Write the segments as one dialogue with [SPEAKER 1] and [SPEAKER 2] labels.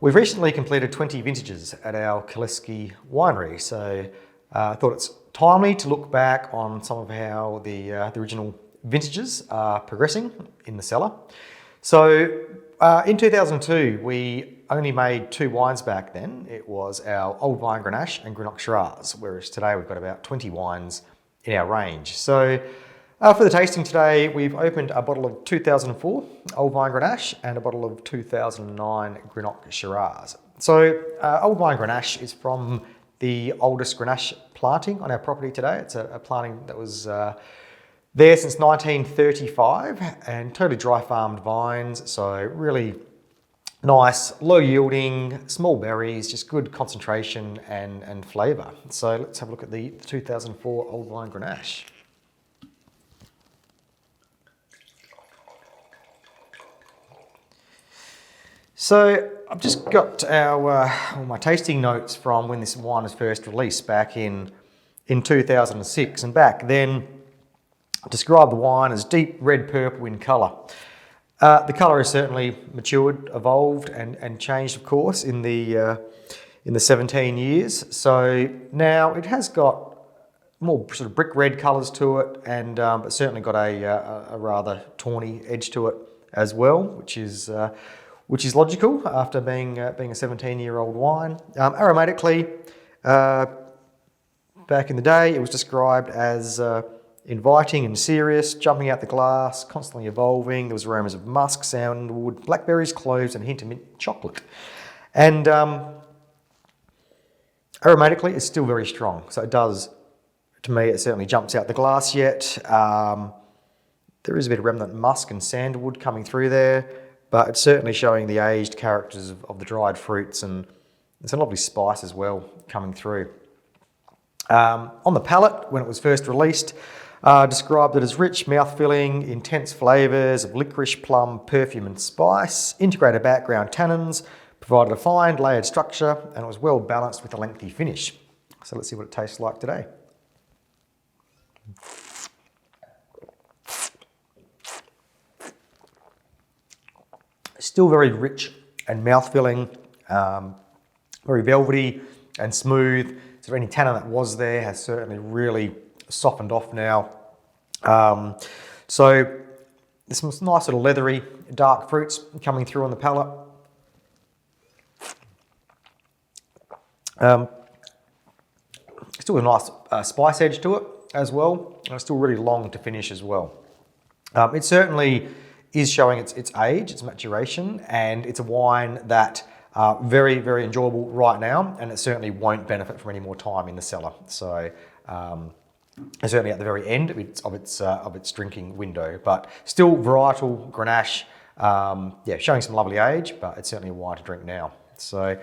[SPEAKER 1] We've recently completed 20 vintages at our Kalleske winery, so I thought it's timely to look back on some of how the original vintages are progressing in the cellar. So in 2002, we only made 2 wines back then. It was our old Vine Grenache and Greenock Shiraz, whereas today we've got about 20 wines in our range. So for the tasting today, we've opened a bottle of 2004 Old Vine Grenache and a bottle of 2009 Greenock Shiraz. So Old Vine Grenache is from the oldest Grenache planting on our property today. It's a planting that was there since 1935 and totally dry farmed vines. So really nice, low yielding, small berries, just good concentration and flavour. So let's have a look at the 2004 Old Vine Grenache. So I've just got all my tasting notes from when this wine was first released back in 2006, and back then I described the wine as deep red purple in colour. The colour has certainly matured, evolved and changed, of course, in the 17 years. So now it has got more sort of brick red colours to it, and but certainly got a rather tawny edge to it as well, which is logical after being a 17-year-old wine. Aromatically, back in the day, it was described as inviting and serious, jumping out the glass, constantly evolving. There was aromas of musk, sandalwood, blackberries, cloves, and a hint of mint chocolate. And aromatically, it's still very strong. So it does, to me, it certainly jumps out the glass yet. There is a bit of remnant musk and sandalwood coming through there, but it's certainly showing the aged characters of the dried fruits, and there's a lovely spice as well coming through. On the palate, when it was first released, described it as rich, mouth-filling, intense flavours of licorice, plum, perfume and spice, integrated background tannins, provided a fine layered structure, and it was well balanced with a lengthy finish. So let's see what it tastes like today. Still very rich and mouth-filling, very velvety and smooth. So any tannin that was there has certainly really softened off now. So there's some nice little leathery, dark fruits coming through on the palate. Still a nice spice edge to it as well. And it's still really long to finish as well. It certainly is showing its age, its maturation, and it's a wine that very, very enjoyable right now, and it certainly won't benefit from any more time in the cellar. So certainly at the very end of its drinking window, but still varietal Grenache, yeah, showing some lovely age, but it's certainly a wine to drink now. So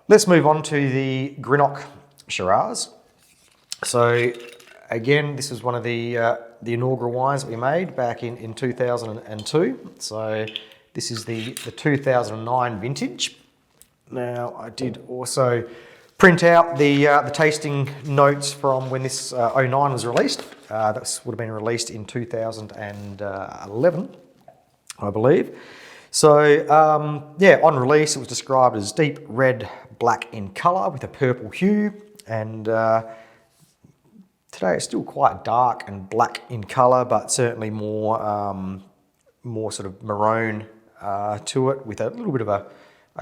[SPEAKER 1] let's move on to the Greenock Shiraz. So again, this is one of the inaugural wines that we made back in 2002. So this is the 2009 vintage. Now I did also print out the tasting notes from when this 09 was released. That would have been released in 2011, I believe. So yeah, on release it was described as deep red black in colour with a purple hue, and today it's still quite dark and black in colour, but certainly more sort of maroon to it, with a little bit of a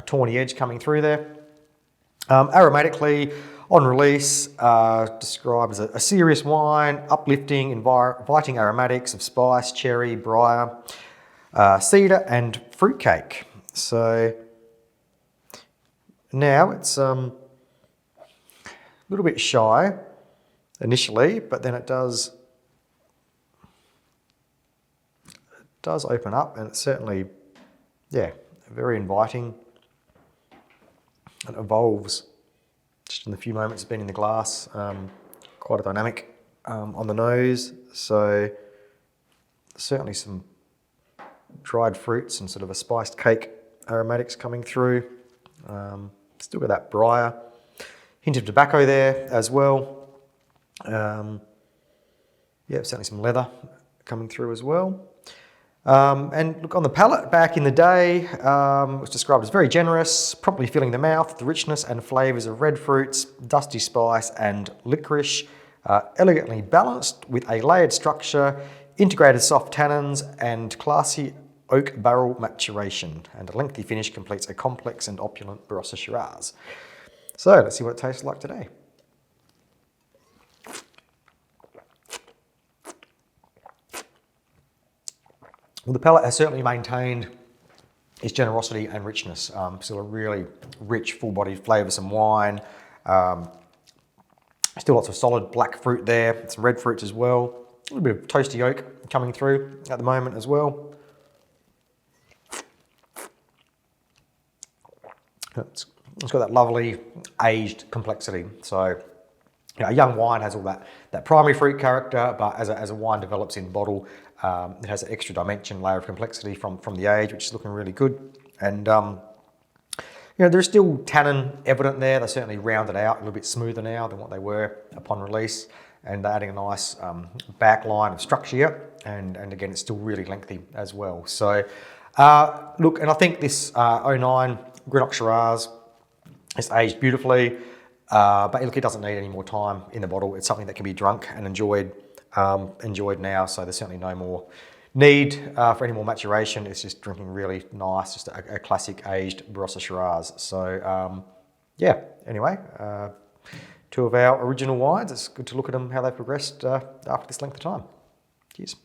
[SPEAKER 1] tawny edge coming through there. Aromatically, on release, described as a serious wine, uplifting, inviting aromatics of spice, cherry, briar, cedar and fruitcake. So now it's a little bit shy initially, but then it does open up, and it's certainly, yeah, very inviting. It evolves just in the few moments it's been in the glass. Quite a dynamic on the nose, so certainly some dried fruits and sort of a spiced cake aromatics coming through. Still got that briar, hint of tobacco there as well. Yeah, certainly some leather coming through as well. And look, on the palate, back in the day, it was described as very generous, promptly filling the mouth with the richness and flavours of red fruits, dusty spice and licorice, elegantly balanced with a layered structure, integrated soft tannins and classy oak barrel maturation. And a lengthy finish completes a complex and opulent Barossa Shiraz. So let's see what it tastes like today. Well, the palate has certainly maintained its generosity and richness. Still a really rich, full-bodied, flavoursome wine. Still lots of solid black fruit there, some red fruits as well. A little bit of toasty oak coming through at the moment as well. It's got that lovely aged complexity. So, a young wine has all that primary fruit character, but as a wine develops in bottle, it has an extra dimension, layer of complexity from the age, which is looking really good. And there's still tannin evident there. They're certainly rounded out, a little bit smoother now than what they were upon release, and they're adding a nice back line of structure here. And again, it's still really lengthy as well. So, look, and I think this 09 Greenock Shiraz is aged beautifully. But look, it doesn't need any more time in the bottle. It's something that can be drunk and enjoyed now. So there's certainly no more need for any more maturation. It's just drinking really nice, just a classic aged Barossa Shiraz. So yeah, anyway, two of our original wines. It's good to look at them, how they've progressed after this length of time. Cheers.